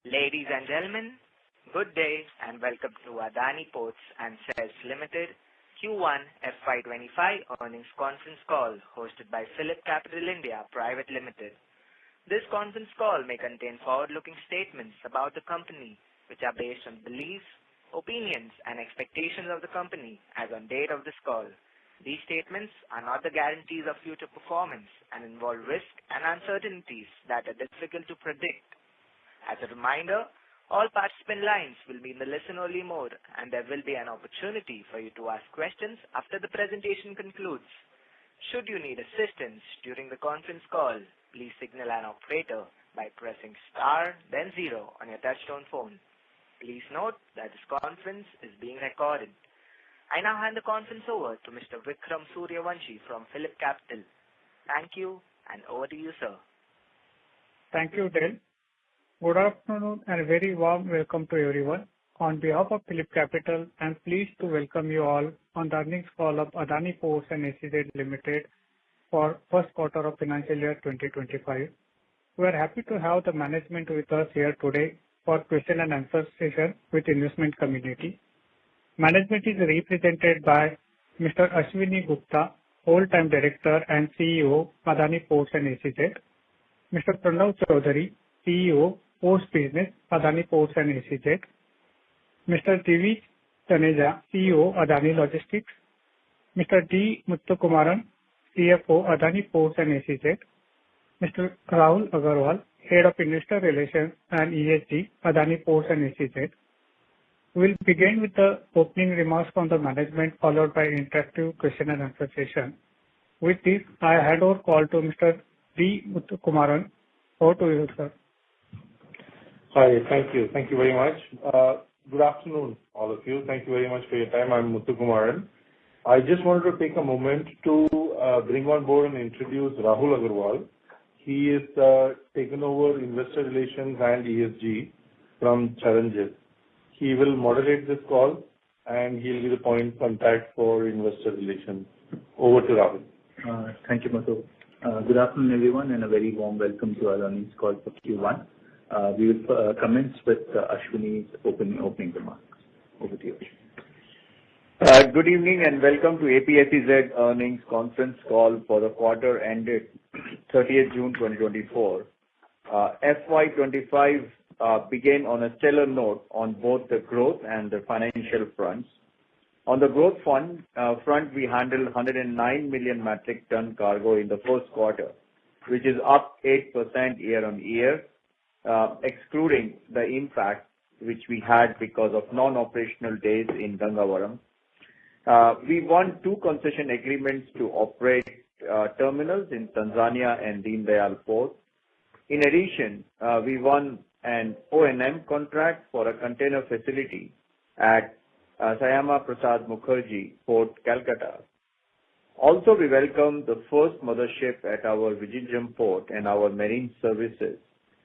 Ladies and gentlemen, good day and welcome to Adani Ports and Sales Limited Q1 FY25 earnings conference call hosted by PhillipCapital India Private Limited. This conference call may contain forward-looking statements about the company which are based on beliefs, opinions and expectations of the company as on date of this call. These statements are not the guarantees of future performance and involve risks and uncertainties that are difficult to predict. As a reminder, all participant lines will be in the listen-only mode and there will be an opportunity for you to ask questions after the presentation concludes. Should you need assistance during the conference call, please signal an operator by pressing star then 0 on your touchtone phone. Please note that this conference is being recorded. I now hand the conference over to Mr. Vikram Suryavanshi from PhillipCapital. Thank you and over to you, sir. Thank you, Dale. Good afternoon and a very warm welcome to everyone. On behalf of PhillipCapital, I am pleased to welcome you all on the earnings call of Adani Ports and SEZ Limited for first quarter of financial year 2025. We are happy to have the management with us here today for question and answer session with investment community. Management is represented by Mr. Ashwini Gupta, Whole-Time Director and CEO, Adani Ports and SEZ, Mr. Pranav Chaudhary, CEO, Ports Business, Adani Ports and SEZ, Mr. Divish Taneja, CEO, Adani Logistics, Mr. D. Muthukumaran, CFO, Adani Ports and SEZ, Mr. Rahul Agarwal, Head of Investor Relations and ESG, Adani Ports and SEZ. We will begin with the opening remarks from the management followed by interactive question and answer session. With this, I hand over call to Mr. D. Muthukumaran. Over to you, sir. Hi, thank you. Thank you very much. Good afternoon, all of you. Thank you very much for your time. I'm Muthukumaran. I just wanted to take a moment to bring on board and introduce Rahul Agarwal. He is taken over Investor Relations and ESG from Charanjit. He will moderate this call and he'll be the point of contact for Investor Relations. Over to Rahul. Thank you, Muthu. Good afternoon, everyone, and a very warm welcome to our earnings call for Q1. We will commence with Ashwini's opening remarks. Over to you. Good evening and welcome to APSEZ earnings conference call for the quarter ended 30th June 2024. FY25 began on a stellar note on both the growth and the financial fronts. On the growth front, we handled 109 million metric ton cargo in the first quarter, which is up 8% year on year, excluding the impact which we had because of non-operational days in Gangavaram. We won 2 concession agreements to operate terminals in Tanzania and Deen Dayal Port. In addition, we won an O&M contract for a container facility at Syama Prasad Mukherjee Port, Calcutta. Also, we welcomed the first mothership at our Vizhinjam Port and our marine services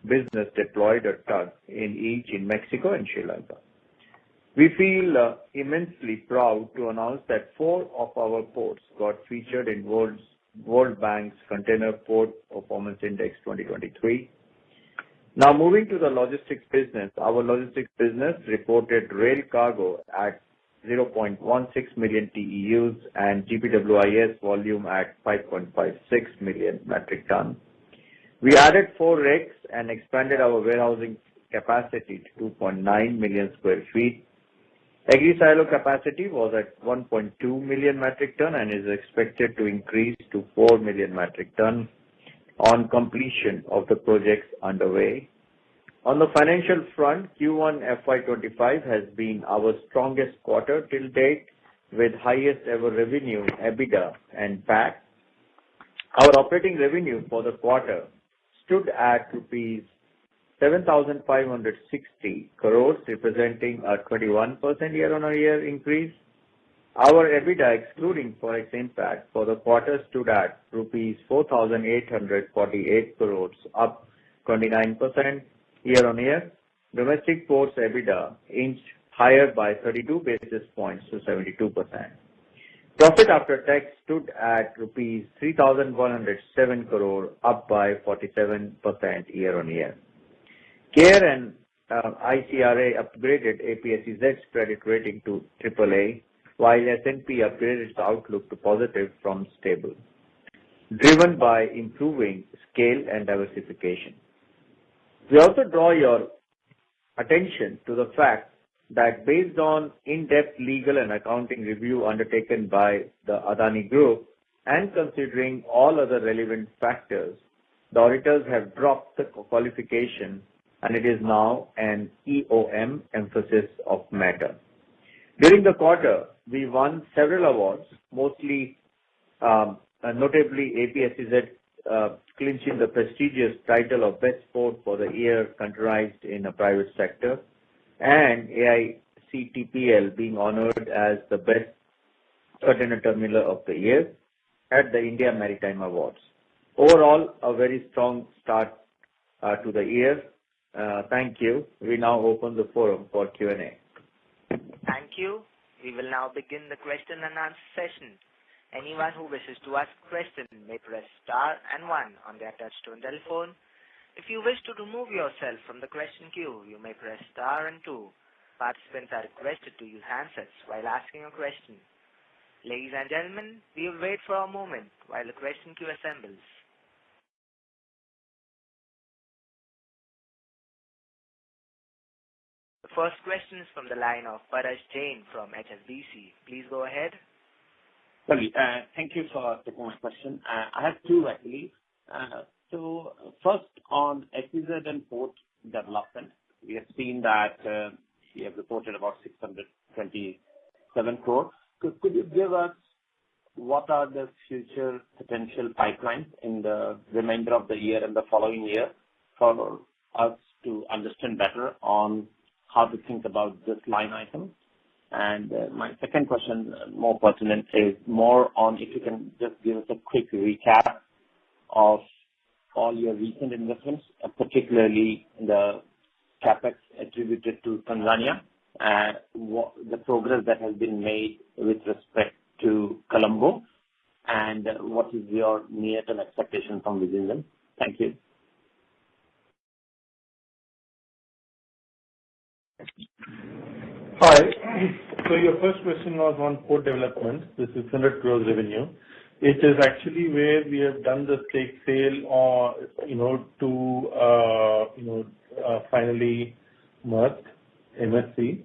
business deployed a tug in each in Mexico and Sri Lanka. We feel immensely proud to announce that 4 of our ports got featured in World Bank's Container Port Performance Index 2023. Now moving to the logistics business, our logistics business reported rail cargo at 0.16 million TEUs and GPWIS volume at 5.56 million metric ton. We added 4 rakes and expanded our warehousing capacity to 2.9 million square feet. Agri-silo capacity was at 1.2 million metric ton and is expected to increase to 4 million metric ton on completion of the projects underway. On the financial front, Q1 FY25 has been our strongest quarter till date with highest ever revenue, EBITDA and PAT. Our operating revenue for the quarter stood at rupees 7,560 crores, representing a 21% year-on-year increase. Our EBITDA excluding forex impact for the quarter stood at rupees 4,848 crores, up 29% year-on-year. Domestic ports EBITDA inched higher by 32 basis points to 72%. Profit after tax stood at rupees 3,107 crore, up by 47% year-on-year. Care and ICRA upgraded APSEZ's credit rating to AAA, while S&P upgraded its outlook to positive from stable, driven by improving scale and diversification. We also draw your attention to the fact that based on in-depth legal and accounting review undertaken by the Adani Group and considering all other relevant factors, the auditors have dropped the qualification and it is now an EOM emphasis of matter. During the quarter, we won several awards, mostly notably APSEZ clinching the prestigious title of Best Sport for the Year contourized in a private sector, and AICTPL being honored as the Best Container Terminal of the Year at the India Maritime Awards. Overall, a very strong start to the year. Thank you. We now open the forum for Q&A. Thank you. We will now begin the question and answer session. Anyone who wishes to ask a question may press star and 1 on their touch-tone telephone. If you wish to remove yourself from the question queue, you may press star and 2. Participants are requested to use handsets while asking a question. Ladies and gentlemen, we will wait for a moment while the question queue assembles. The first question is from the line of Parash Jain from HSBC. Please go ahead. Sorry, thank you for taking my question. I have two actually. So first on SEZ and port development, we have seen that we have reported about 627 crore. Could you give us what are the future potential pipelines in the remainder of the year and the following year for us to understand better on how to think about this line item? And my second question, more pertinent, is more on if you can just give us a quick recap of all your recent investments, particularly the capex attributed to Tanzania, and the progress that has been made with respect to Colombo, and what is your near-term expectation from within them? Thank you. Hi. So your first question was on port development, the 600 crores revenue. It is actually where we have done the stake sale, to finally Maersk, MSC,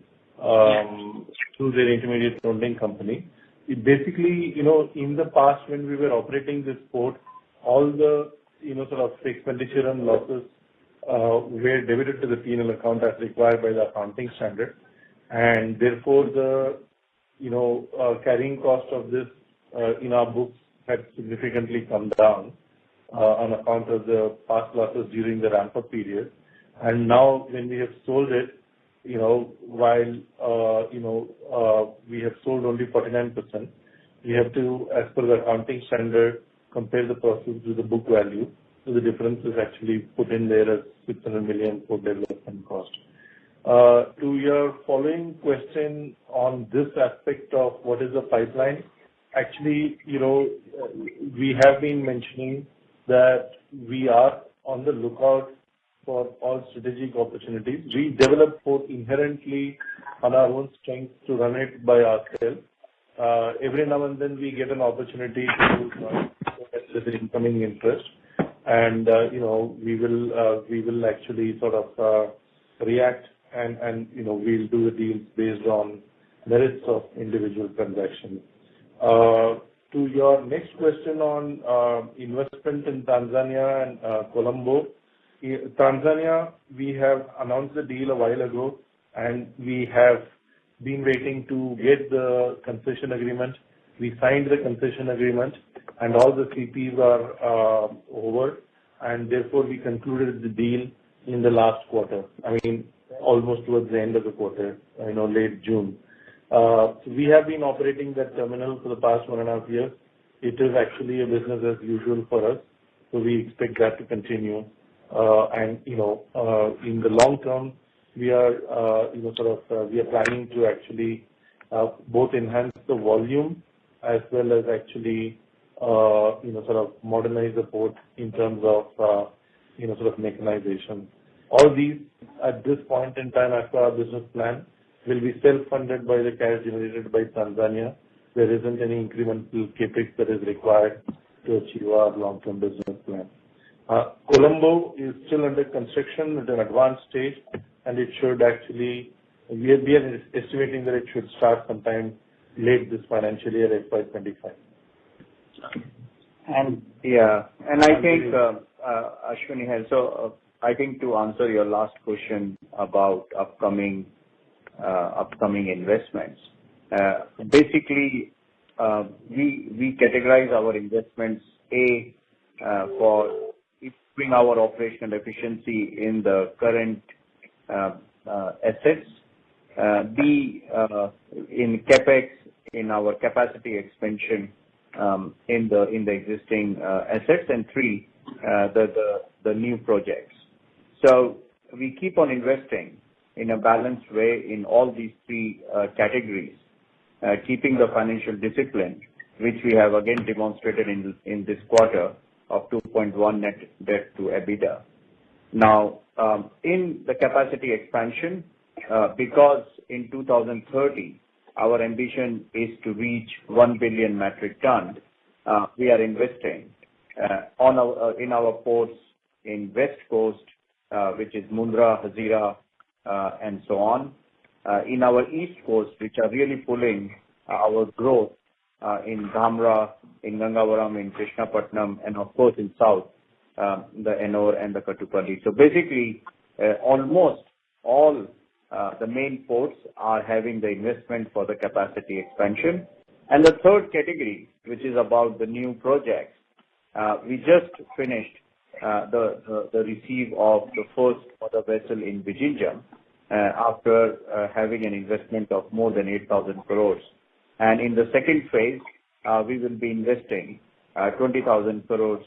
through their intermediate holding company. It basically, in the past when we were operating this port, all the, sort of expenditure and losses were debited to the P&L account as required by the accounting standard. And therefore the, carrying cost of this in our books had significantly come down on account of the past losses during the ramp-up period. And now when we have sold it, while, we have sold only 49%, we have to, as per the accounting standard, compare the profits with the book value. So the difference is actually put in there as 600 million for development cost. To your following question on this aspect of what is the pipeline, actually, we have been mentioning that we are on the lookout for all strategic opportunities. We develop port inherently on our own strength to run it by ourselves. Every now and then we get an opportunity to with the incoming interest, and we will actually sort of react and we'll do the deals based on merits of individual transactions. To your next question on investment in Tanzania and Colombo. Tanzania, we have announced the deal a while ago, and we have been waiting to get the concession agreement. We signed the concession agreement, and all the CPs are over, and therefore we concluded the deal in the last quarter. I mean, almost towards the end of the quarter, late June. We have been operating that terminal for the past 1.5 years. It is actually a business as usual for us, so we expect that to continue. In the long term, we are, we are planning to actually both enhance the volume as well as actually, modernize the port in terms of, mechanization. All these, at this point in time, as per our business plan, will be self-funded by the cash generated by Tanzania. There isn't any incremental CapEx that is required to achieve our long-term business plan. Colombo is still under construction at an advanced stage, and it should actually, we are estimating that it should start sometime late this financial year, FY25. And I think, Ashwini has, so I think to answer your last question about upcoming investments, basically, we categorize our investments, for improving our operational efficiency in the current assets, B, in CapEx, in our capacity expansion in the existing assets, and 3, the new projects. So we keep on investing in a balanced way in all these 3 categories, keeping the financial discipline, which we have again demonstrated in this quarter of 2.1 net debt to EBITDA. Now, in the capacity expansion, because in 2030, our ambition is to reach 1 billion metric ton, we are investing in our ports in West Coast, which is Mundra, Hazira, and so on. In our East Coast, which are really pulling our growth in Dhamra, in Gangavaram, in Krishnapatnam, and of course in South, the Ennore and the Kattupalli. So basically, almost all the main ports are having the investment for the capacity expansion. And the third category, which is about the new projects, we just finished the receive of the first mother vessel in Vizhinjam after having an investment of more than 8,000 crores. And in the second phase, we will be investing 20,000 crores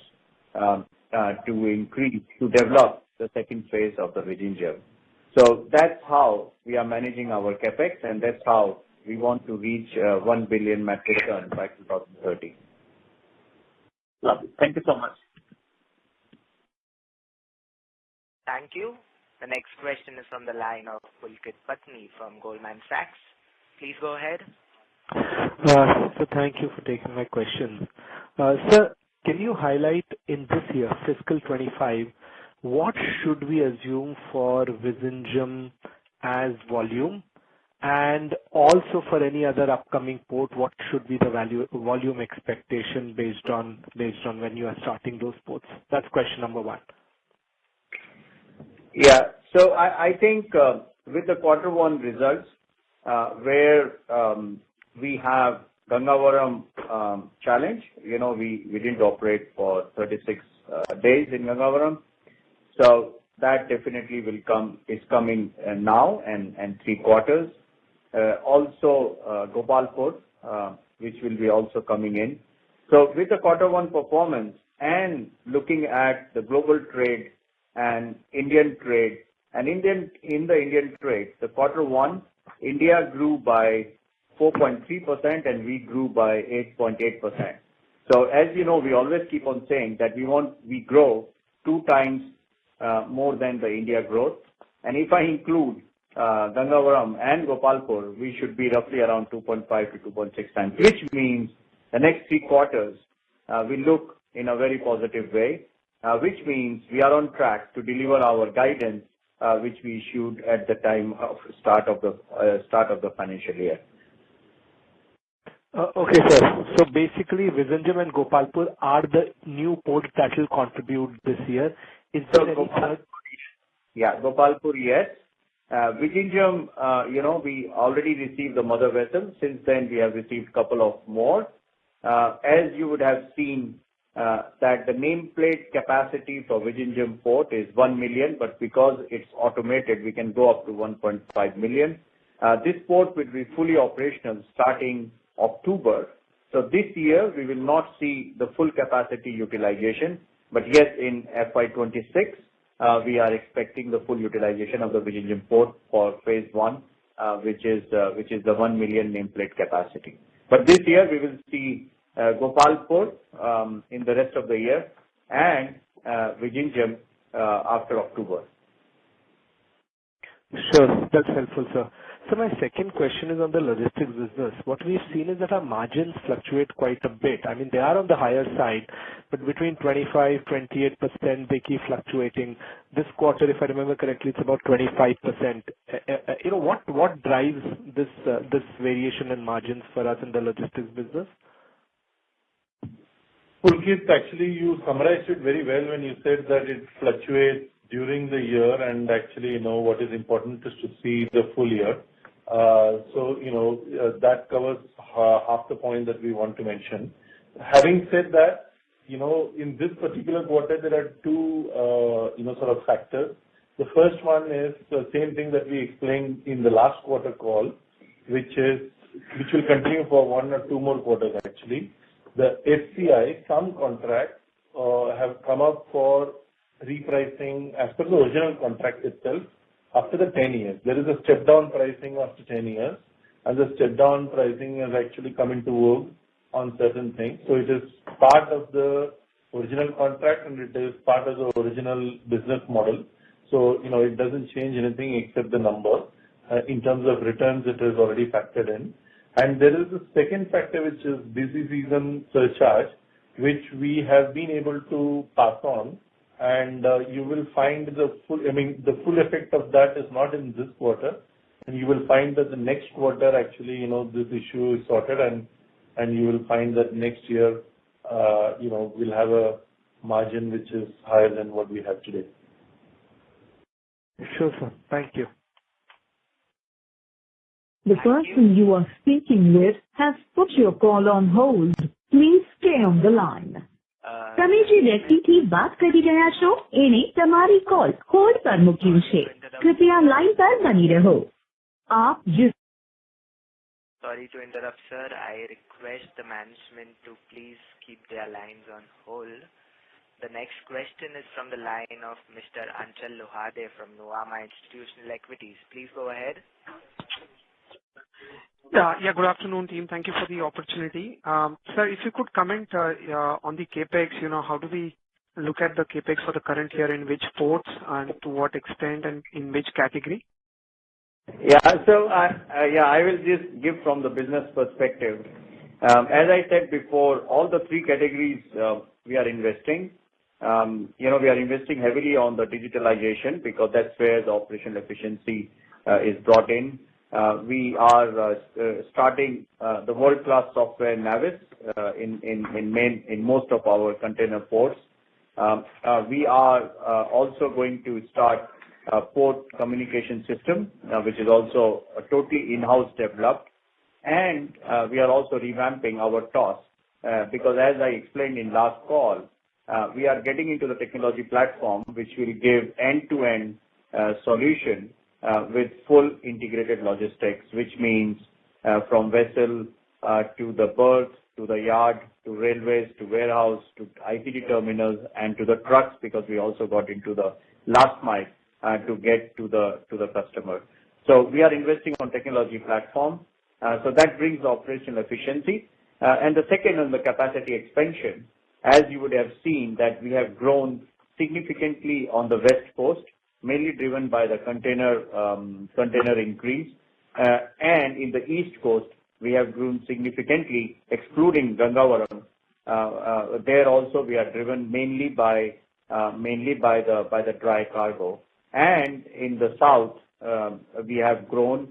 to develop the second phase of the Vizhinjam. So that's how we are managing our capex, and that's how we want to reach 1 billion metric ton by 2030. Lovely. Thank you so much. Thank you. The next question is from the line of Pulkit Patni from Goldman Sachs. Please go ahead. So thank you for taking my question. Sir, can you highlight in this year, fiscal 25, what should we assume for Vizhinjam as volume, and also for any other upcoming port, what should be the volume expectation based on when you are starting those ports? That's question number 1. Yeah. So I think with the quarter 1 results, where we have Gangavaram challenge, we didn't operate for 36 days in Gangavaram. So that definitely is coming now and 3 quarters. Also Gopalpur, which will be also coming in. So with the quarter 1 performance and looking at the global trade and Indian trade, and in the Indian trade, the quarter 1, India grew by 4.3% and we grew by 8.8%. So as you know, we always keep on saying that we grow 2 times more than the India growth. And if I include Gangavaram and Gopalpur, we should be roughly around 2.5 to 2.6 times, which means the next 3 quarters we look in a very positive way, which means we are on track to deliver our guidance, which we issued at the time of start of the financial year. Okay, sir. So basically, Vizhinjam and Gopalpur are the new ports that will contribute this year. Is there any third? Yeah, Gopalpur, yes. Vizhinjam, we already received the mother vessel. Since then, we have received a couple of more. As you would have seen, that the nameplate capacity for Vizhinjam port is 1 million, but because it's automated, we can go up to 1.5 million. This port will be fully operational starting October. So this year, we will not see the full capacity utilization, but yes, in FY26, we are expecting the full utilization of the Vizhinjam port for phase 1, which is the 1 million nameplate capacity. But this year, we will see Gopalpur in the rest of the year and Vizhinjam after October. Sure. That's helpful, sir. So my second question is on the logistics business. What we've seen is that our margins fluctuate quite a bit. I mean, they are on the higher side, but between 25-28%, they keep fluctuating. This quarter, if I remember correctly, it's about 25%. What drives this variation in margins for us in the logistics business? Pulkit, actually, you summarized it very well when you said that it fluctuates during the year, and actually, what is important is to see the full year. That covers half the point that we want to mention. Having said that, in this particular quarter, there are two, sort of factors. The first one is the same thing that we explained in the last quarter call, which will continue for one or two more quarters, actually. The SCI, some contracts have come up for repricing as per the original contract itself after the 10 years. There is a step-down pricing after 10 years, and the step-down pricing has actually come into vogue on certain things. So it is part of the original contract, and it is part of the original business model. So, it doesn't change anything except the number. In terms of returns, it is already factored in. And there is a second factor, which is busy season surcharge, which we have been able to pass on. And you will find the full effect of that is not in this quarter. And you will find that the next quarter, actually, this issue is sorted, and you will find that next year, we'll have a margin which is higher than what we have today. Sure, sir. Thank you. The person you are speaking with has put your call on hold. Please stay on the line. તમે જે વ્યક્તિથી વાત કરી રહ્યા છો એને તમારી call hold પર મૂક્યું છે. કૃપયા લાઇન પર બની રહો. આપ जिस Sorry to interrupt, sir. I request the management to please keep their lines on hold. The next question is from the line of Mr. Anchal Lohade from Nuvama Institutional Equities. Please go ahead. Yeah, good afternoon, team. Thank you for the opportunity. Sir, if you could comment on the CapEx, how do we look at the CapEx for the current year, in which ports and to what extent and in which category? Yeah, so I will just give from the business perspective. As I said before, all the three categories we are investing. We are investing heavily on the digitalization because that's where the operational efficiency is brought in. We are starting the world-class software Navis in most of our container ports. We are also going to start a port communication system, which is also totally in-house developed. And we are also revamping our TOS because, as I explained in last call, we are getting into the technology platform which will give end-to-end solution with full integrated logistics, which means from vessel to the berth, to the yard, to railways, to warehouse, to ICD terminals, and to the trucks, because we also got into the last mile to get to the customer. So we are investing on technology platform. So that brings operational efficiency. And the second on the capacity expansion, as you would have seen that we have grown significantly on the West Coast, mainly driven by the container increase. And in the East Coast, we have grown significantly, excluding Gangavaram. There also we are driven mainly by the dry cargo. And in the South, we have grown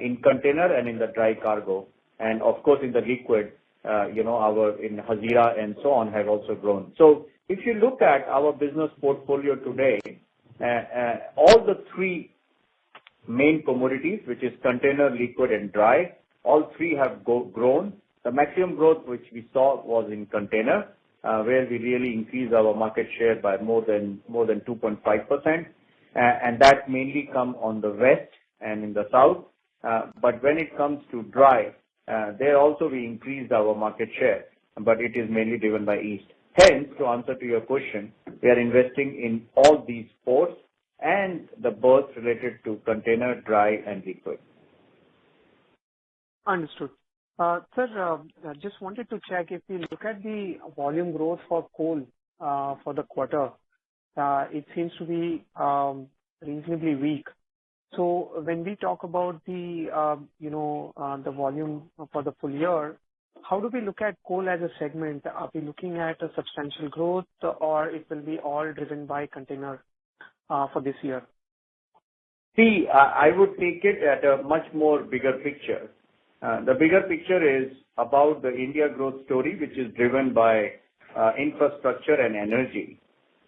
in container and in the dry cargo. And of course, in the liquid, in Hazira and so on have also grown. So if you look at our business portfolio today, all the three main commodities, which is container, liquid, and dry, all three have grown. The maximum growth which we saw was in container, where we really increased our market share by more than 2.5%, and that mainly come on the west and in the south. But when it comes to dry, there also we increased our market share, but it is mainly driven by east. Hence, to answer to your question, we are investing in all these ports and the berths related to container, dry, and liquid. Understood. Sir, I just wanted to check if we look at the volume growth for coal for the quarter, it seems to be reasonably weak. So when we talk about the the volume for the full year, how do we look at coal as a segment? Are we looking at a substantial growth, or it will be all driven by container for this year? See, I would take it at a much more bigger picture. The bigger picture is about the India growth story, which is driven by infrastructure and energy,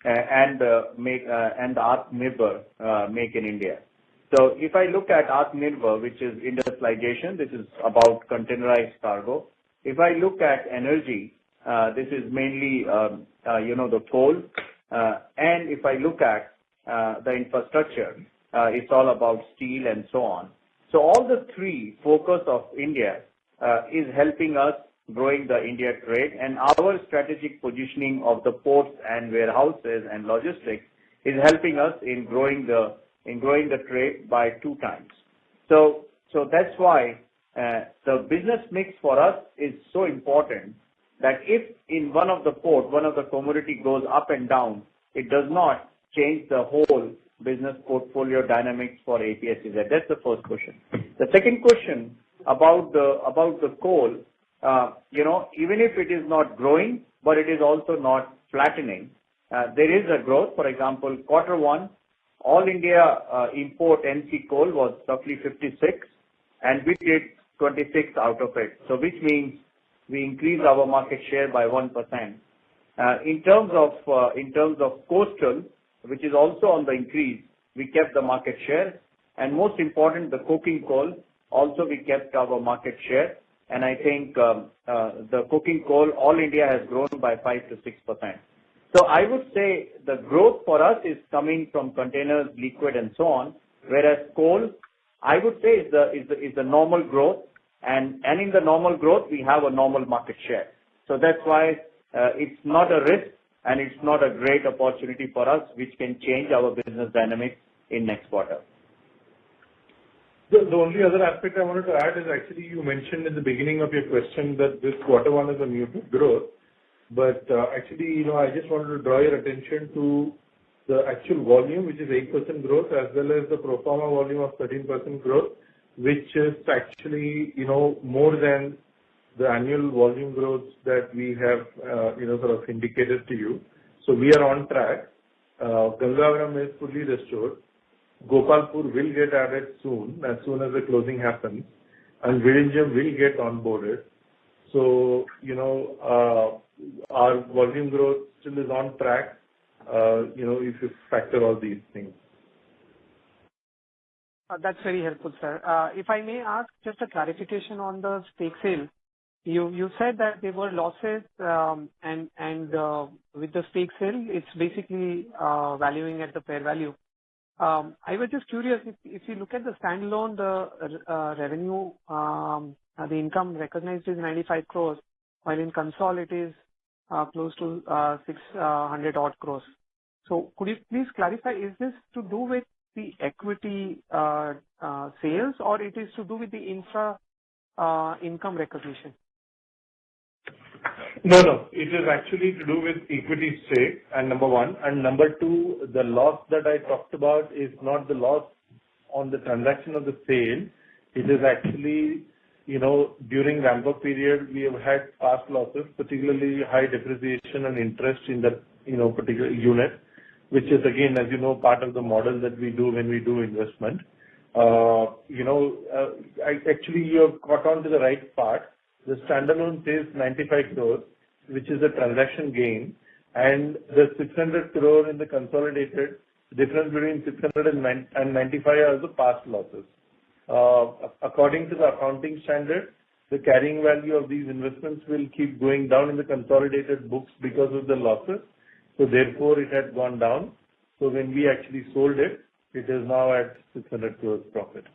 and the Atmanirbhar Make in India. So if I look at Atmanirbhar, which is industrialization, this is about containerized cargo. If I look at energy, this is mainly the coal, and if I look at the infrastructure, it's all about steel and so on. So all the three focus of India is helping us growing the India trade, and our strategic positioning of the ports and warehouses and logistics is helping us in growing the trade by 2 times. So that's why the business mix for us is so important that if in one of the port, one of the commodity goes up and down, it does not change the whole business portfolio dynamics for APSEZ. That's the first question. The second question about the coal, even if it is not growing, but it is also not flattening, there is a growth. For example, Q1, all India import NC coal was roughly 56, and we did 26 out of it. So which means we increased our market share by 1%. In terms of coastal, which is also on the increase, we kept the market share. And most important, the coking coal, also we kept our market share. And I think the coking coal, all India has grown by 5 to 6%. So I would say the growth for us is coming from containers, liquid, and so on, whereas coal, I would say, is the normal growth. And in the normal growth, we have a normal market share. So that's why it's not a risk, and it's not a great opportunity for us, which can change our business dynamics in next quarter. The only other aspect I wanted to add is actually you mentioned in the beginning of your question that this Q1 is a muted growth. But actually, I just wanted to draw your attention to the actual volume, which is 8% growth, as well as the pro forma volume of 13% growth, which is actually, more than the annual volume growth that we have, sort of indicated to you. So we are on track. Gangavaram is fully restored. Gopalpur will get added soon as the closing happens, and Vizhinjam will get onboarded. So, our volume growth still is on track, if you factor all these things. That's very helpful, sir. If I may ask just a clarification on the stake sale. You said that there were losses, and with the stake sale, it's basically valuing at the fair value. I was just curious, if you look at the standalone, the revenue, the income recognized is 95 crores, while in consol it is close to 600 odd crores. So could you please clarify, is this to do with the equity sales, or it is to do with the infra income recognition? No. It is actually to do with equity stake, and number one. And number two, the loss that I talked about is not the loss on the transaction of the sale. It is actually, during ramp-up period, we have had past losses, particularly high depreciation and interest in that, particular unit, which is, again, as you know, part of the model that we do when we do investment. Actually, you have caught on to the right part. The standalone says 95 crores, which is a transaction gain, and the 600 crore in the consolidated, difference between 600 and 95 are the past losses. According to the accounting standard, the carrying value of these investments will keep going down in the consolidated books because of the losses. So therefore, it had gone down. So when we actually sold it, it is now at 600 crores profit.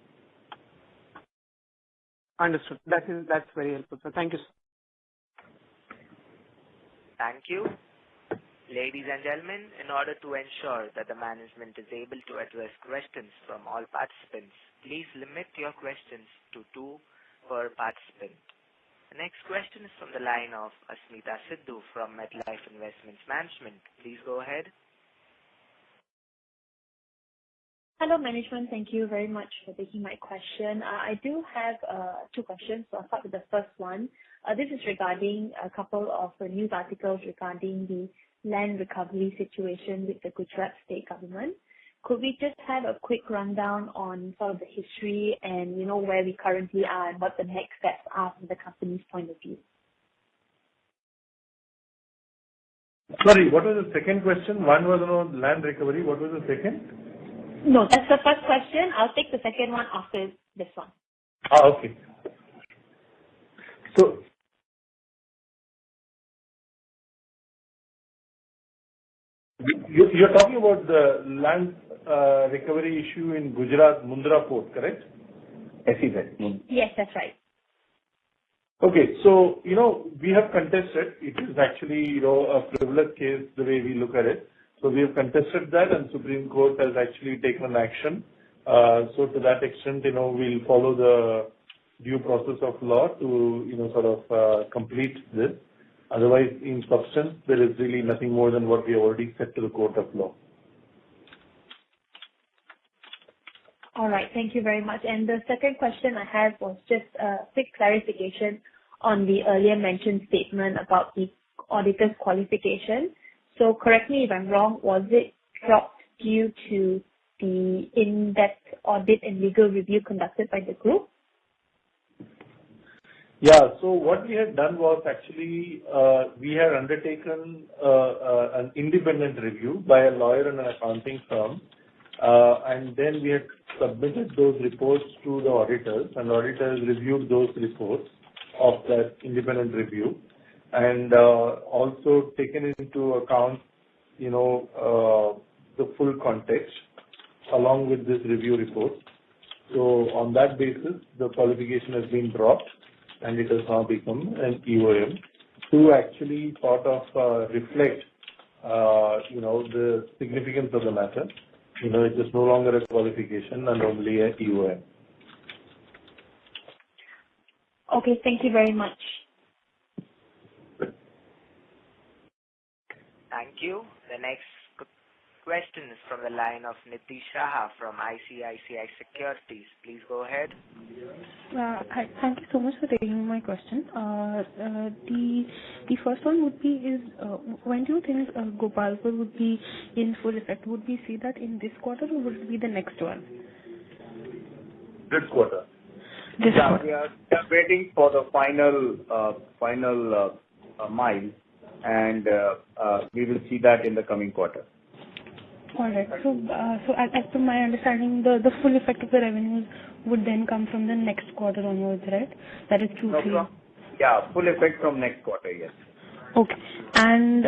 Understood. That's very helpful, sir. Thank you, sir. Thank you. Ladies and gentlemen, in order to ensure that the management is able to address questions from all participants, please limit your questions to 2 per participant. The next question is from the line of Asmita Sidhu from MetLife Investments Management. Please go ahead. Hello, management. Thank you very much for taking my question. I do have two questions. So I'll start with the first one. This is regarding a couple of news articles regarding the land recovery situation with the Gujarat state government. Could we just have a quick rundown on sort of the history and, where we currently are and what the next steps are from the company's point of view? Sorry, what was the second question? One was on land recovery. What was the second? No, that's the first question. I'll take the second one after this one. Okay. So, you're talking about the land recovery issue in Gujarat, Mundra Port, correct? SEZ. Yes, that's right. Okay. So, we have contested. It is actually, a frivolous case the way we look at it. So we have contested that and Supreme Court has actually taken an action. So to that extent, we'll follow the due process of law to, complete this. Otherwise, in substance, there is really nothing more than what we have already said to the court of law. All right. Thank you very much. And the second question I had was just a quick clarification on the earlier mentioned statement about the auditor's qualification. So correct me if I'm wrong, was it dropped due to the in-depth audit and legal review conducted by the group? Yeah. So what we had done was actually, we had undertaken an independent review by a lawyer and an accounting firm. And then we had submitted those reports to the auditors, and auditors reviewed those reports of that independent review, and also taken into account, the full context along with this review report. So on that basis, the qualification has been dropped, and it has now become an EOM to actually sort of reflect, the significance of the matter. It is no longer a qualification and only an EOM. Okay, thank you very much. Thank you. The next question is from the line of Nitish Shah from ICICI Securities. Please go ahead. Hi. Thank you so much for taking my question. The first one would be when do you think Gopalpur would be in full effect? Would we see that in this quarter or would it be the next one? This quarter. We are waiting for the final mile, and we will see that in the coming quarter. All right. So as per my understanding, the full effect of the revenues would then come from the next quarter onwards, right? That is Q3. Full effect from next quarter, yes. Okay. And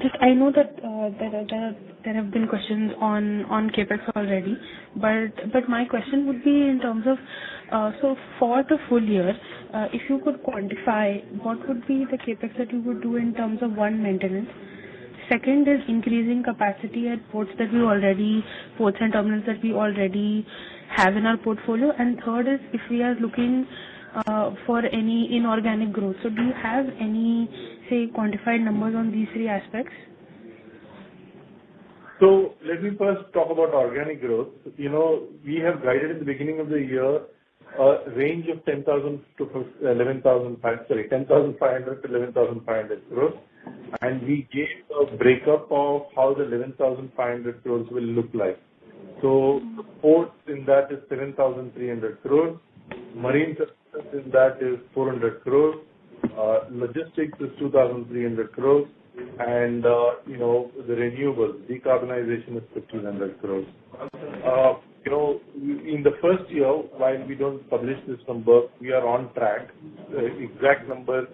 just I know that there have been questions on capex already, but my question would be in terms of so for the full year, if you could quantify what would be the capex that you would do in terms of one, maintenance. Second is increasing capacity at ports and terminals that we already have in our portfolio. And third is if we are looking for any inorganic growth. So do you have any, say, quantified numbers on these three aspects? So let me first talk about organic growth. We have guided at the beginning of the year a range of 10,000 to 11,500, 10,500 to 11,500 crores. And we gave a breakup of how the 11,500 crores will look like. So the ports in that is 7,300 crores. Marine services in that is 400 crores. Logistics is 2,300 crores. And, the renewables, decarbonization is 1,500 crores. In the first year, while we don't publish this number, we are on track. The exact number,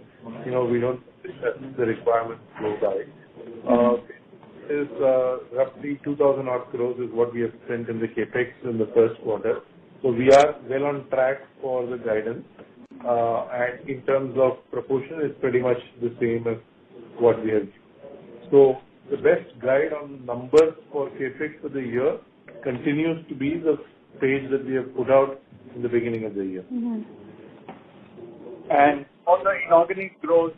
we don't publish the requirements flow by. Is roughly 2,000 odd crores is what we have spent in the capex in the first quarter. So we are well on track for the guidance. And in terms of proportion, it's pretty much the same as what we have. So the best guide on numbers for capex for the year continues to be the page that we have put out in the beginning of the year. Mm-hmm. And on the inorganic growth,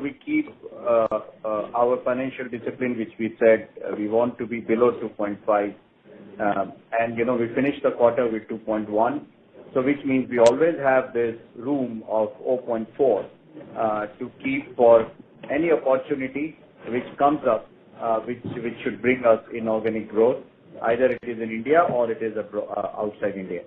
we keep our financial discipline, which we said we want to be below 2.5. And, we finished the quarter with 2.1. So which means we always have this room of 0.4 to keep for any opportunity which comes up, which should bring us inorganic growth. Either it is in India or it is outside India.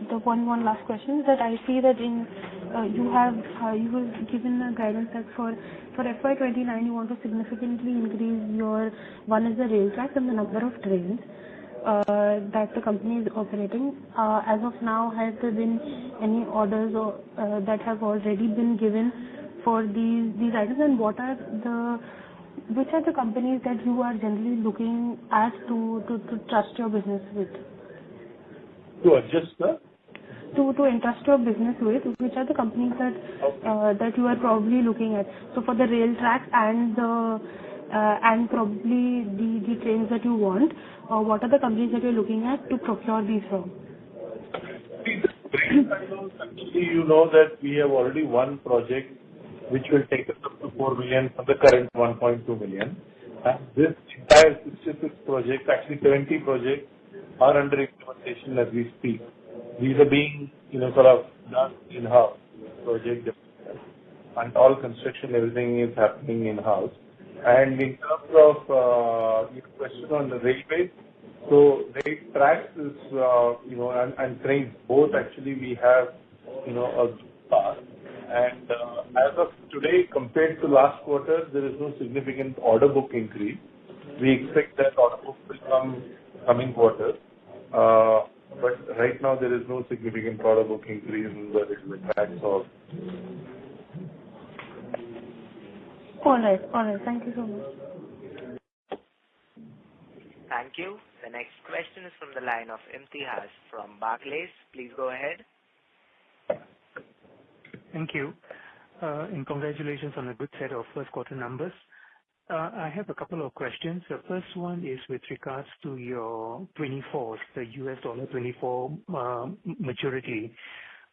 The one last question is that I see that you have given a guidance that for FY29 you want to significantly increase one is the rail tracks and the number of trains that the company is operating. As of now, has there been any orders that have already been given for these items, and which are the companies that you are generally looking at to trust your business with? To adjust to entrust your business with, which are the companies that you are probably looking at? So for the rail tracks and probably the trains that you want, what are the companies that you're looking at to procure these from? Actually, you know that we have already one project which will take us up to 4 million from the current 1.2 million. And this entire 66 projects, actually 70 projects, are under implementation as we speak. These are being, sort of done in-house project, and all construction, everything is happening in-house. And in terms of your question on the railways, so rail tracks is, and trains, both actually we have, a path. And as of today, compared to last quarter, there is no significant order book increase. We expect that order book will come coming quarters. But right now, there is no significant order book increase in the railway tracks or. All right. Thank you so much. Thank you. The next question is from the line of Imtihaz from Barclays. Please go ahead. Thank you. And congratulations on a good set of first quarter numbers. I have a couple of questions. The first one is with regards to your 24s, the US dollar 24 maturity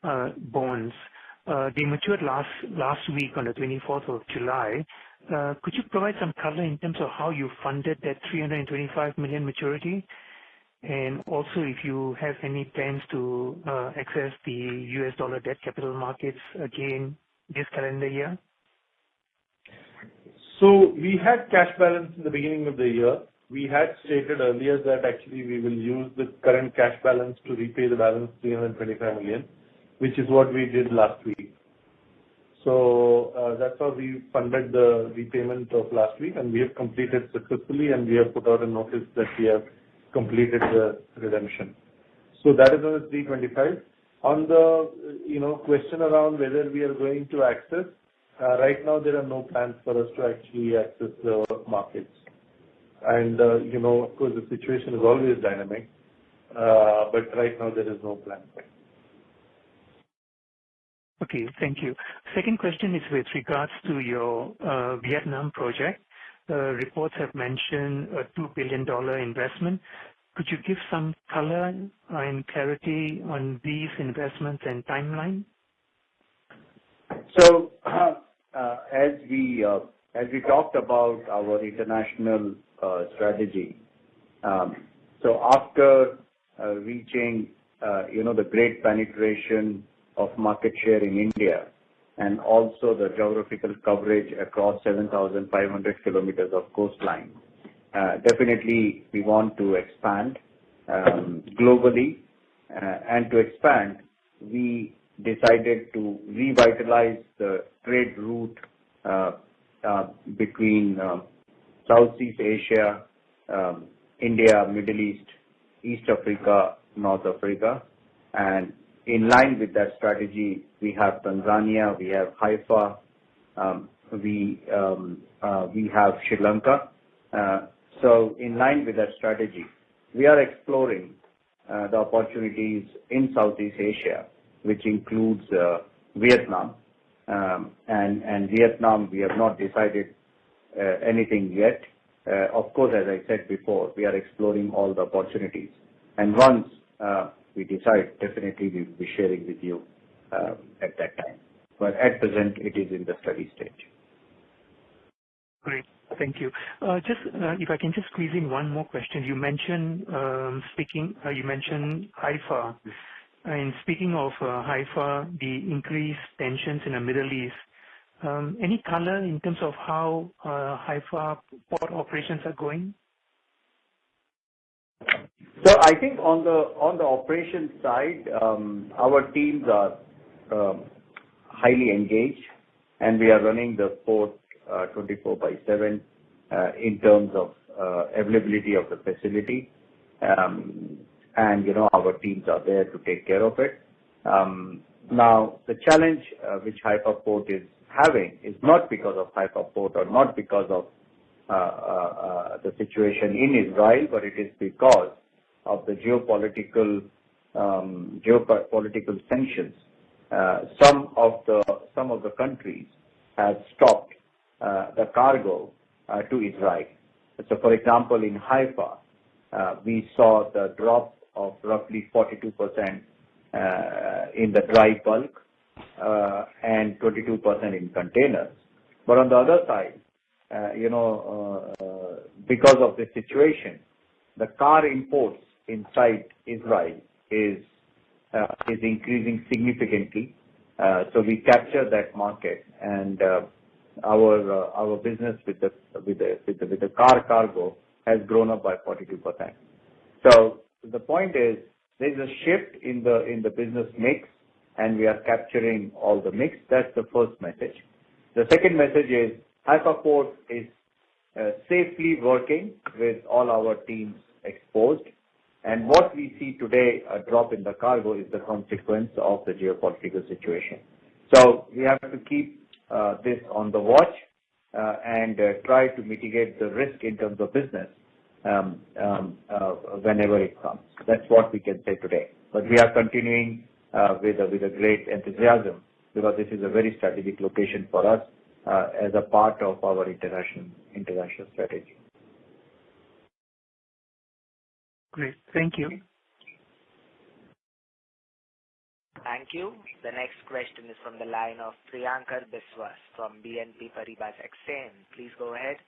bonds. They matured last week on the 24th of July. Could you provide some color in terms of how you funded that 325 million maturity? And also if you have any plans to access the US dollar debt capital markets again this calendar year? So we had cash balance in the beginning of the year. We had stated earlier that actually we will use the current cash balance to repay the balance 325 million, which is what we did last week. So that's how we funded the repayment of last week, and we have completed successfully, and we have put out a notice that we have completed the redemption. So that is on the 325. On the question around whether we are going to access, right now there are no plans for us to actually access the markets. And of course the situation is always dynamic, but right now there is no plan. Okay, thank you. Second question is with regards to your Vietnam project. Reports have mentioned a $2 billion investment. Could you give some color and clarity on these investments and timeline? So, as we talked about our international strategy, so after reaching the great penetration of market share in India and also the geographical coverage across 7,500 kilometers of coastline, definitely we want to expand globally, and to expand we decided to revitalize the trade route between Southeast Asia, India, Middle East, East Africa, North Africa. And in line with that strategy, we have Tanzania, we have Haifa, we have Sri Lanka. So in line with that strategy, we are exploring the opportunities in Southeast Asia, which includes Vietnam. And Vietnam, we have not decided anything yet. Of course, as I said before, we are exploring all the opportunities. And once we decide, definitely we will be sharing with you at that time. But at present, it is in the study stage. Great. Thank you. Just if I can just squeeze in one more question. You mentioned you mentioned Haifa. And speaking of Haifa, the increased tensions in the Middle East, any color in terms of how Haifa port operations are going? So I think on the operations side, our teams are highly engaged, and we are running the port 24/7 in terms of availability of the facility. And, our teams are there to take care of it. Now, the challenge which Haifa Port is having is not because of Haifa Port or not because of the situation in Israel, but it is because of the geopolitical sanctions. Some of the countries have stopped the cargo to Israel. So, for example, in Haifa, we saw the drop of roughly 42% in the dry bulk and 22% in containers. But on the other side, because of the situation, the car imports inside Israel is increasing significantly. So we capture that market, and our business with the car cargo has grown up by 42%. So the point is, there is a shift in the business mix, and we are capturing all the mix. That's the first message. The second message is Haifa Port is safely working with all our teams exposed. And what we see today, a drop in the cargo, is the consequence of the geopolitical situation. So we have to keep this on the watch and try to mitigate the risk in terms of business whenever it comes. That's what we can say today. But we are continuing with a great enthusiasm, because this is a very strategic location for us as a part of our international strategy. Great. Thank you. Thank you. The next question is from the line of Priyankar Biswas from BNP Paribas Exane. Please go ahead.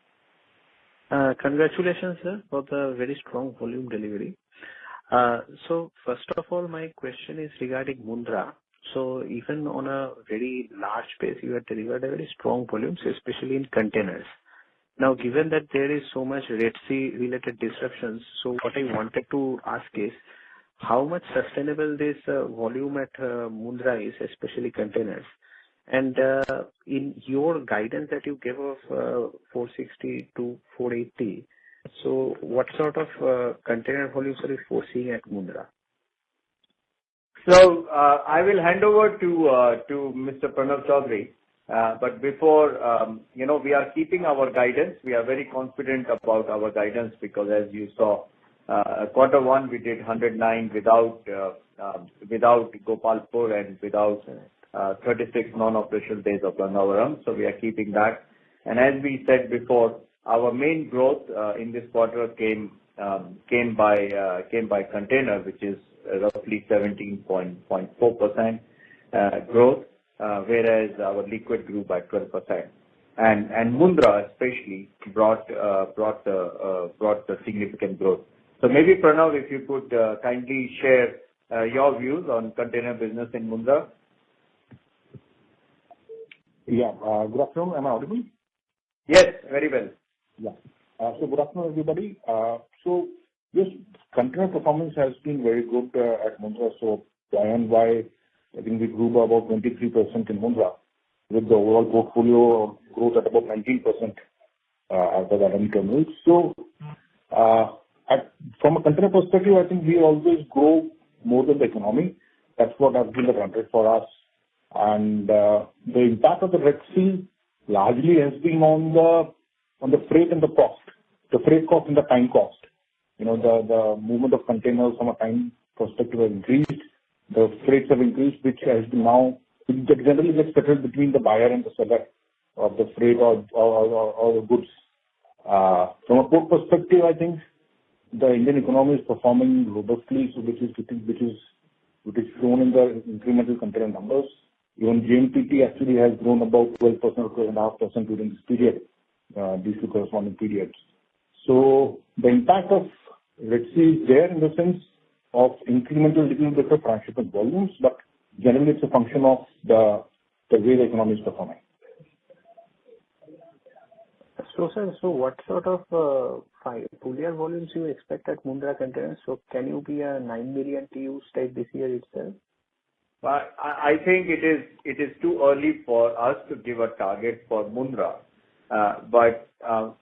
Congratulations, sir, for the very strong volume delivery. So first of all, my question is regarding Mundra. So even on a very large base, you have delivered a very strong volumes, especially in containers. Now, given that there is so much Red Sea related disruptions, so what I wanted to ask is, how much sustainable this volume at Mundra is, especially containers? And in your guidance that you gave of 460 to 480, so what sort of container volumes are you foreseeing at Mundra? So I will hand over to Mr. Pranav Chaudhary. But before, we are keeping our guidance. We are very confident about our guidance because, as you saw, quarter one we did 109 without Gopalpur and without 36 non-operational days of Gangavaram. So we are keeping that. And as we said before, our main growth in this quarter came by container, which is roughly 17.4% growth. Whereas our liquid grew by 12%, and Mundra especially brought the significant growth. So maybe Pranav, if you could kindly share your views on container business in Mundra. Yeah. Good afternoon. Am I audible? Yes, very well. Yeah. So good afternoon, everybody. So yes, container performance has been very good at Mundra. So Y-on-Y, I think we grew by about 23% in Mundra, with the overall portfolio growth at about 19% at the Adani terminals. So, from a container perspective, I think we always grow more than the economy. That's what has been the run rate for us. And the impact of the Red Sea largely has been on the freight and the cost, the freight cost and the time cost. The movement of containers from a time perspective has increased. The freights have increased, which has been now generally gets settled between the buyer and the seller of the freight or the goods. From a port perspective, I think the Indian economy is performing robustly, so which is shown in the incremental container numbers. Even GNPT actually has grown about 12% or 12.5% during this period, these two corresponding periods. So the impact of Red Sea is there in the sense of incremental little bit of transshipment volumes, but generally it's a function of the way the economy is performing. So, sir, what sort of full year volumes you expect at Mundra containers? So, can you be a 9 million TEUs type this year itself? But I think it is too early for us to give a target for Mundra. But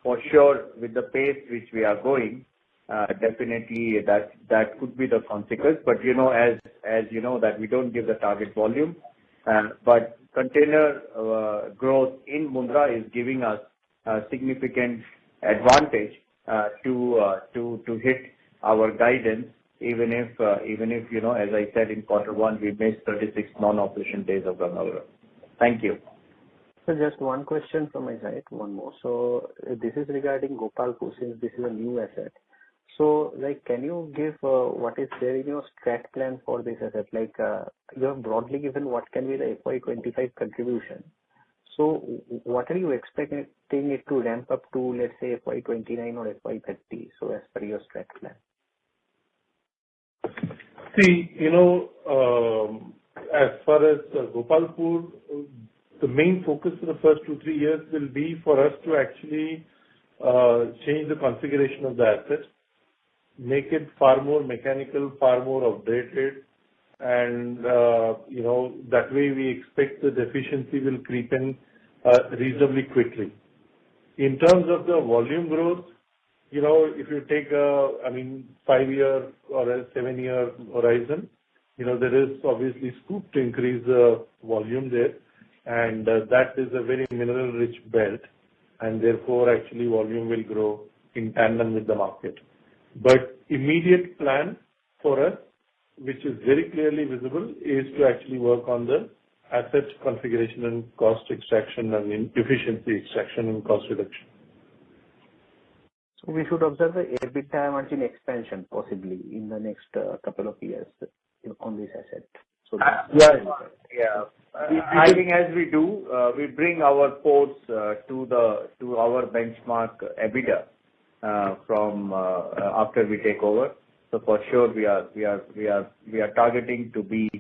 for sure, with the pace which we are going, definitely that could be the consequence. But as you know, that we don't give the target volume. But container growth in Mundra is giving us a significant advantage to hit our guidance, even if as I said, in quarter one we missed 36 non-operation days of Gangavaram. Thank you. So just one question from my side, one more. So this is regarding Gopalpur, since this is a new asset. So, can you give what is there in your strat plan for this asset? You have broadly given what can be the FY25 contribution. So, what are you expecting it to ramp up to, let's say, FY29 or FY30? So, as per your strat plan. See, as far as Gopalpur, the main focus for the first 2-3 years will be for us to actually change the configuration of the asset, make it far more mechanical, far more updated, and that way we expect that the efficiency will creep in reasonably quickly. In terms of the volume growth, if you take a 5-year or a 7-year horizon, there is obviously scope to increase the volume there, and that is a very mineral-rich belt, and therefore actually volume will grow in tandem with the market. But immediate plan for us, which is very clearly visible, is to actually work on the asset configuration and cost extraction and efficiency extraction and cost reduction. So we should observe the EBITDA margin expansion possibly in the next couple of years on this asset. So I think as we do, we bring our ports to our benchmark EBITDA from after we take over. So for sure we are targeting to be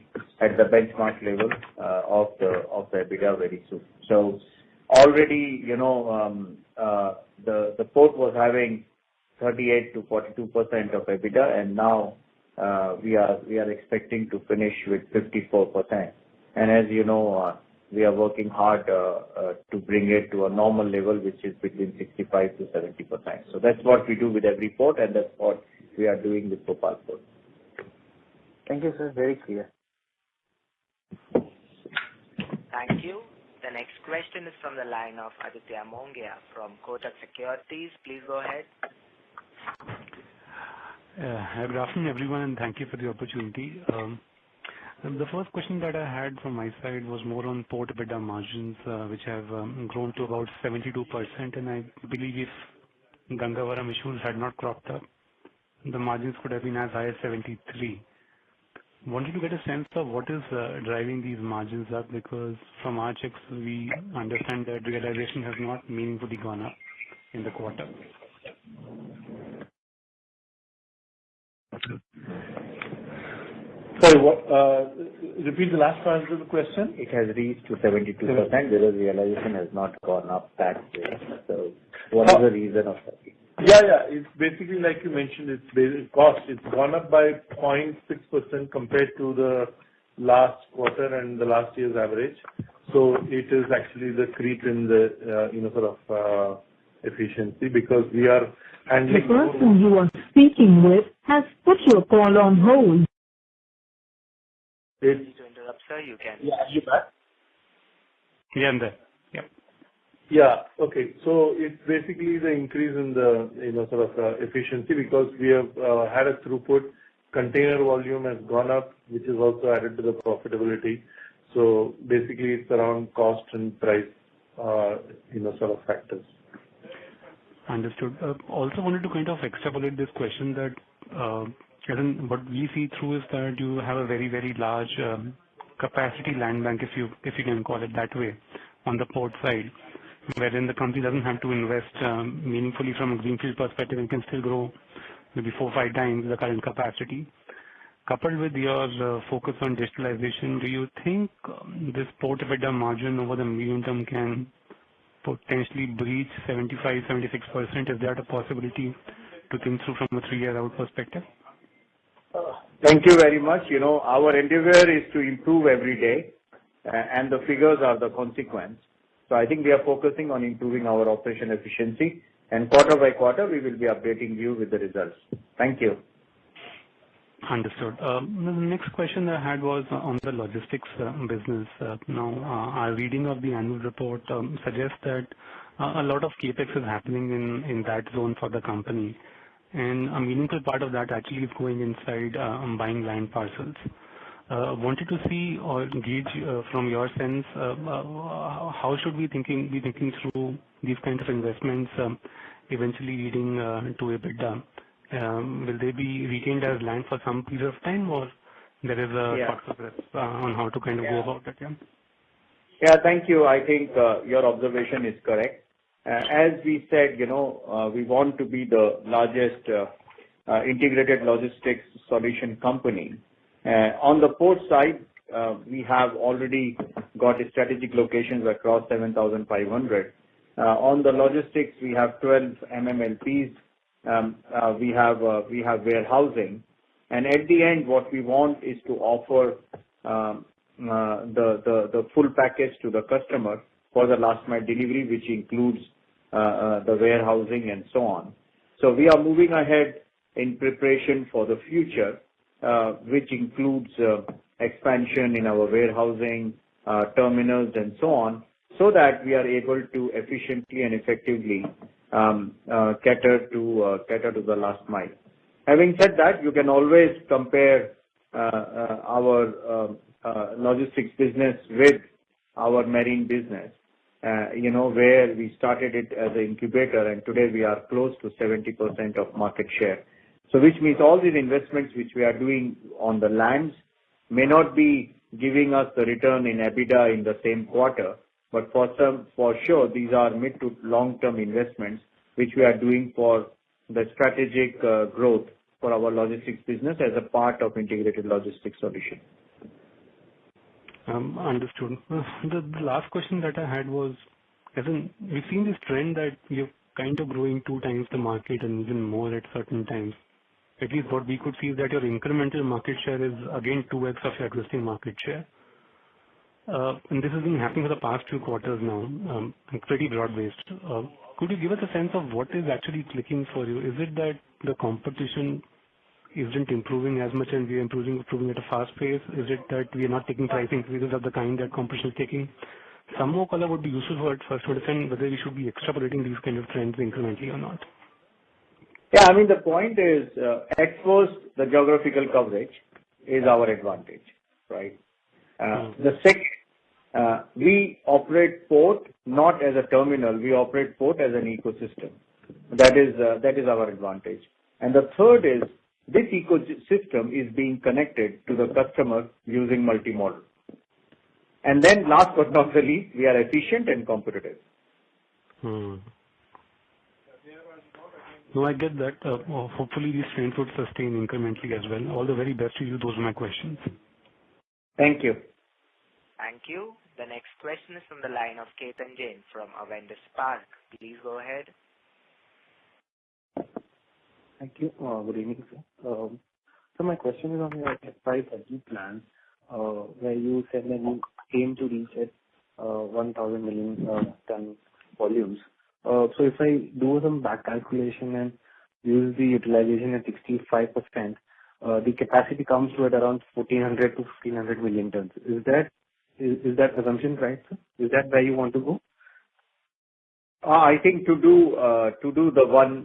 at the benchmark level of the EBITDA very soon. So already the port was having 38 to 42% of EBITDA, and now we are expecting to finish with 54%. And as you know, we are working hard to bring it to a normal level, which is between 65 to 70%. So that's what we do with every port, and that's what we are doing with Gopalpur. Thank you, sir. Very clear. Thank you. The next question is from the line of Aditya Mongia from Kotak Securities. Please go ahead. Good afternoon, everyone, and thank you for the opportunity. The first question that I had from my side was more on port EBITDA margins, which have grown to about 72%, and I believe if Gangavaram issues had not cropped up, the margins could have been as high as 73. Wanted to get a sense of what is driving these margins up, because from our checks we understand that realization has not meaningfully gone up in the quarter. Sorry, repeat the last part of the question. It has reached to 72%, whereas realization has not gone up that way. So what is the reason of that? Yeah. It's basically like you mentioned, it's basic cost. It's gone up by 0.6% compared to the last quarter and the last year's average. So it is actually the creep in the efficiency, because we are handling. The person you are speaking with has put your call on hold. Sorry to interrupt, sir. You can. Yeah, are you back? Yeah, I'm there. Yep. Yeah. Okay. So it's basically the increase in the efficiency, because we have had a throughput. Container volume has gone up, which is also added to the profitability. So basically, it's around cost and price, factors. Understood. Also wanted to kind of extrapolate this question that, what we see through is that you have a very, very large capacity land bank, if you can call it that way, on the port side, wherein the company doesn't have to invest meaningfully from a greenfield perspective and can still grow maybe 4 or 5 times the current capacity. Coupled with your focus on digitalization, do you think this port EBITDA margin over the medium term can potentially breach 75-76%? Is that a possibility to think through from a 3-year out perspective? Thank you very much. Our endeavor is to improve every day, and the figures are the consequence. So I think we are focusing on improving our operation efficiency, and quarter by quarter we will be updating you with the results. Thank you. Understood. The next question I had was on the logistics business. Now, our reading of the annual report suggests that a lot of capex is happening in that zone for the company, and a meaningful part of that actually is going inside buying land parcels. Wanted to see or gauge from your sense, how should we be thinking through these kinds of investments eventually leading to EBITDA? Will they be retained as land for some period of time, or there is a thought process on how to kind of go about it? Yeah, thank you. I think your observation is correct. As we said, we want to be the largest integrated logistics solution company. On the port side, we have already got strategic locations across 7,500. On the logistics, we have 12 MMLPs. We have warehousing, and at the end, what we want is to offer the full package to the customer for the last mile delivery, which includes the warehousing and so on. So we are moving ahead in preparation for the future, which includes expansion in our warehousing, terminals, and so on, so that we are able to efficiently and effectively cater to the last mile. Having said that, you can always compare our logistics business with our marine business, where we started it as an incubator, and today we are close to 70% of market share. So which means all these investments which we are doing on the lands may not be giving us the return in EBITDA in the same quarter, but for sure, these are mid to long-term investments which we are doing for the strategic growth for our logistics business as a part of integrated logistics solution. Understood. The last question that I had was, we've seen this trend that you're kind of growing 2 times the market and even more at certain times. At least what we could see is that your incremental market share is again 2x of your existing market share. And this has been happening for the past few quarters now, pretty broad-based. Could you give us a sense of what is actually clicking for you? Is it that the competition isn't improving as much and we are improving at a fast pace? Is it that we are not taking price increases of the kind that competition is taking? Some more color would be useful for us to understand whether we should be extrapolating these kind of trends incrementally or not. Yeah, I mean, the point is, at first, the geographical coverage is our advantage, right? The second, we operate port not as a terminal, we operate port as an ecosystem. That is our advantage. And the third is, this ecosystem is being connected to the customer using multimodal. And then last but not the least, we are efficient and competitive. No, I get that. Hopefully these trends would sustain incrementally as well. All the very best to you. Those are my questions. Thank you. Thank you. The next question is from the line of Ketan Jain from Avendus Spark. Please go ahead. Thank you. Good evening, sir. So my question is on your FY20 plan, where you said that you aim to reach at 1,000 million ton volumes. So if I do some back calculation and use the utilization at 65%, the capacity comes to at around 1,400 to 1,500 million tons. Is that assumption right, sir? Is that where you want to go? I think to do the 1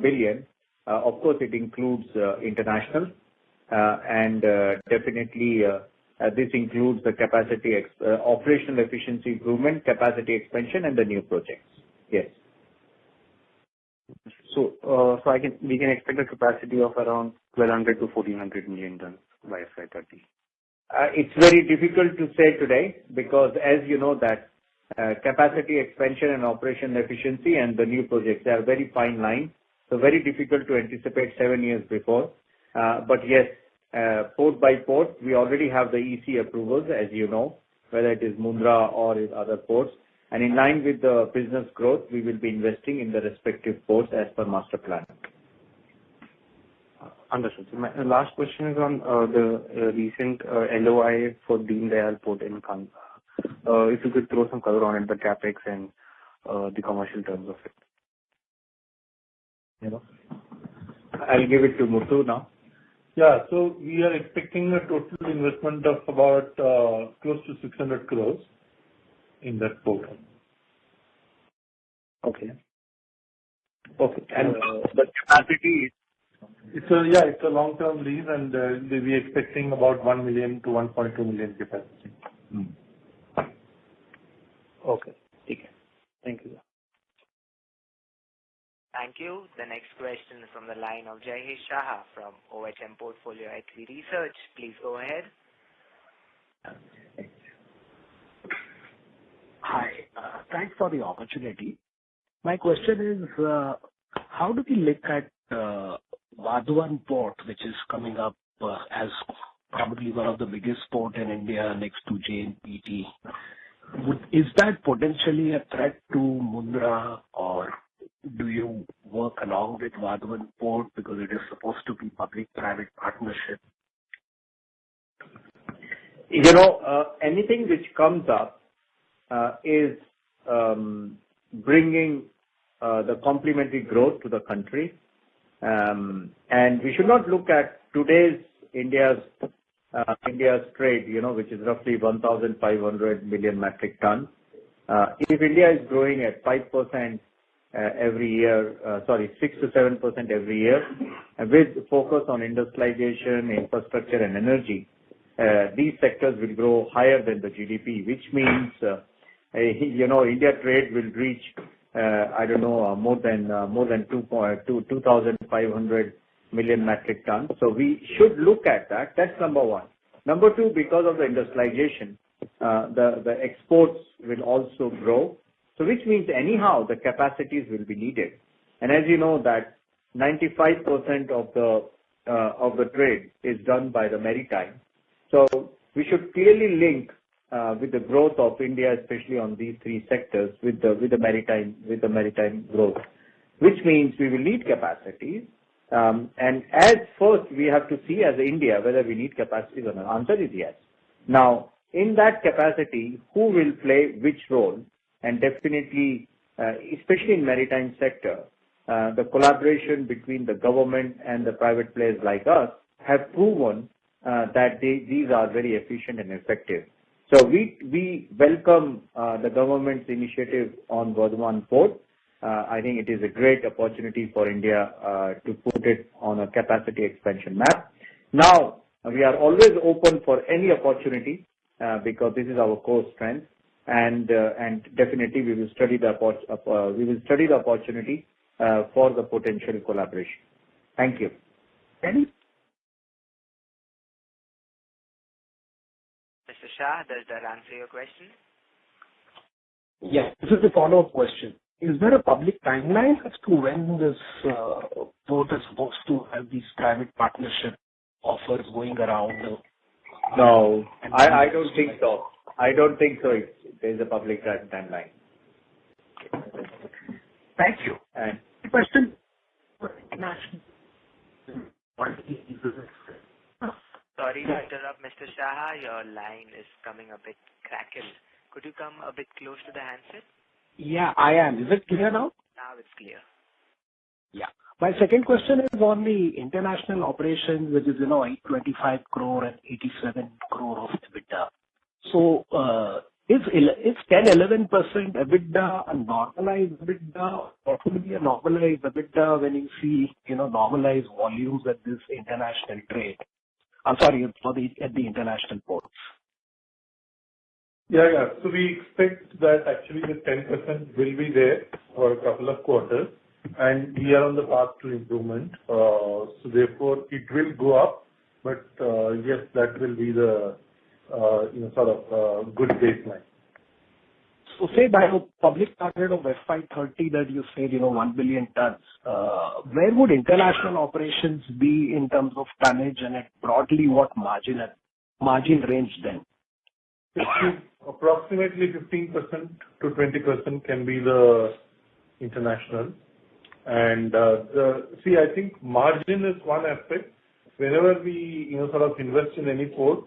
billion, of course it includes international, and definitely This includes the operational efficiency improvement, capacity expansion, and the new projects. Yes. So, we can expect a capacity of around 1,200 to 1,400 million tons by FY30. It's very difficult to say today because, as you know, that capacity expansion and operation efficiency and the new projects, they are very fine line. So very difficult to anticipate 7 years before. But yes, port by port, we already have the EC approvals, as you know, whether it is Mundra or other ports. And in line with the business growth, we will be investing in the respective ports as per master plan. Understood. So my last question is on the recent LOI for Deen Dayal Port in Kandla. If you could throw some color on it, the capex and the commercial terms of it. I'll give it to Muthu now. Yeah, so we are expecting a total investment of about close to 600 crores in that port. Okay. And the capacity, it's a long-term lease, and we're expecting about 1 million to 1.2 million capacity. Okay. Thank you. Thank you. The next question is from the line of Jayesh Shah from OHM Portfolio Equity Research. Please go ahead. Hi. Thanks for the opportunity. My question is, how do we look at Vadhavan Port, which is coming up as probably one of the biggest port in India next to JNPT? Is that potentially a threat to Mundra, or do you work along with Vadhavan Port because it is supposed to be public-private partnership? Anything which comes up is bringing the complementary growth to the country. And we should not look at today's India's trade, which is roughly 1,500 million metric tons. If India is growing at 5% every year, 6 to 7% every year, with focus on industrialization, infrastructure, and energy, these sectors will grow higher than the GDP, which means, India trade will reach, more than 2,500 million metric tons. So we should look at that. That's number one. Number two, because of the industrialization, the exports will also grow. So which means anyhow the capacities will be needed. And as you know that 95% of the trade is done by the maritime. So we should clearly link with the growth of India, especially on these three sectors, with the maritime growth, which means we will need capacities. And as first we have to see as India whether we need capacities or not. Answer is yes. Now, in that capacity, who will play which role? And definitely, especially in maritime sector, the collaboration between the government and the private players like us have proven that these are very efficient and effective. So we welcome the government's initiative on Vadhavan Port. I think it is a great opportunity for India to put it on a capacity expansion map. Now, we are always open for any opportunity because this is our core strength, and definitely we will study the opportunity for the potential collaboration. Thank you. Mr. Shah, does that answer your question? Yeah, this is a follow-up question. Is there a public timeline as to when this port is supposed to have these private partnership offers going around? No, I don't think so. I don't think so. There's a public timeline. Thank you. And question. Sorry to interrupt, Mr. Shah. Your line is coming a bit crackled. Could you come a bit close to the handset? Yeah, I am. Is it clear now? Now it's clear. Yeah. My second question is on the international operations, which is, 825 crore and 87 crore of EBITDA. So, is 10-11% EBITDA a normalized EBITDA? What would be a normalized EBITDA when you see, normalized volumes at this international trade? at the international ports? Yeah. So we expect that actually the 10% will be there for a couple of quarters, and we are on the path to improvement. So therefore, it will go up, but yes, that will be the sort of good baseline. So say by a public target of FY30 that you said, 1 billion tons, where would international operations be in terms of tonnage and at broadly what margin range then? Approximately 15% to 20% can be the international. And I think margin is one aspect. Whenever we sort of invest in any port,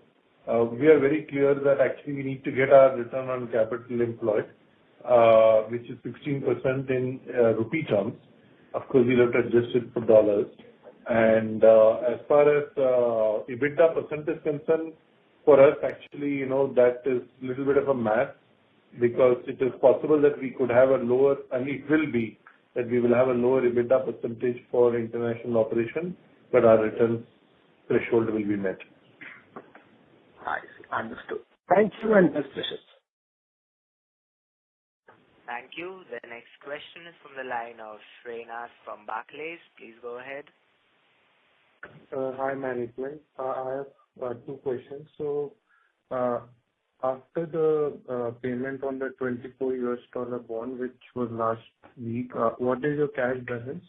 we are very clear that actually we need to get our return on capital employed, which is 16% in rupee terms. Of course, we have to adjust it for dollars. And as far as EBITDA percent is concerned, for us, actually, that is a little bit of a math, because it is possible that we could have a lower, and it will be that we will have a lower EBITDA percentage for international operation, but our return threshold will be met. I see. Understood. Thank you and best wishes. Thank you. The next question is from the line of Srinath from Barclays. Please go ahead. Hi, management. I have two questions. So, after the payment on the $24 bond, which was last week, what is your cash balance?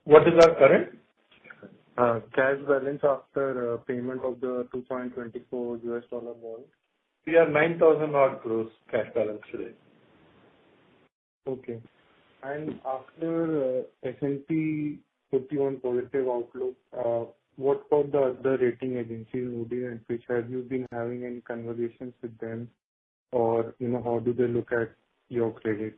What is our current? Cash balance after payment of the $2.24 bond. We are 9,000 odd crores cash balance today. Okay. And after S&P put you on positive outlook, what about the other rating agencies, Moody's and Fitch? Have you been having any conversations with them, or how do they look at your credit?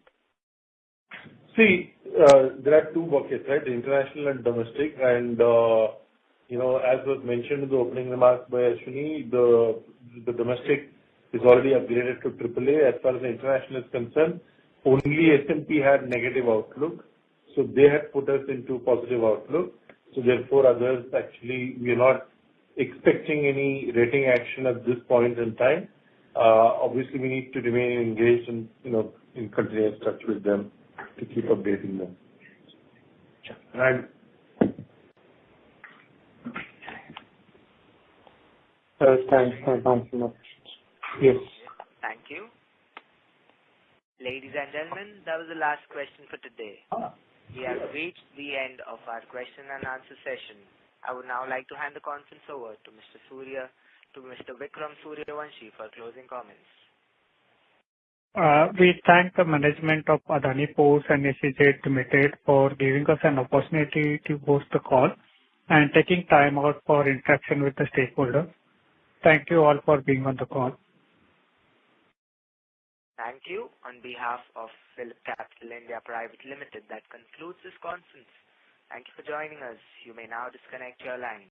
See, there are two buckets, right? The international and domestic. And, as was mentioned in the opening remarks by Ashwini, the domestic is already upgraded to AAA. As far as the international is concerned, only S&P had negative outlook. So they had put us into positive outlook. So therefore, others actually, we are not expecting any rating action at this point in time. Obviously, we need to remain engaged and, in continuous touch with them to keep updating them. Right. Thanks for answering my questions. Yes. Thank you. Ladies and gentlemen, that was the last question for today. We have reached the end of our question and answer session. I would now like to hand the conference over to Mr. Vikram Suryavanshi for closing comments. We thank the management of Adani Ports and SEZ Limited for giving us an opportunity to host the call and taking time out for interaction with the stakeholders. Thank you all for being on the call. Thank you. On behalf of PhillipCapital India Private Limited, that concludes this conference. Thank you for joining us. You may now disconnect your line.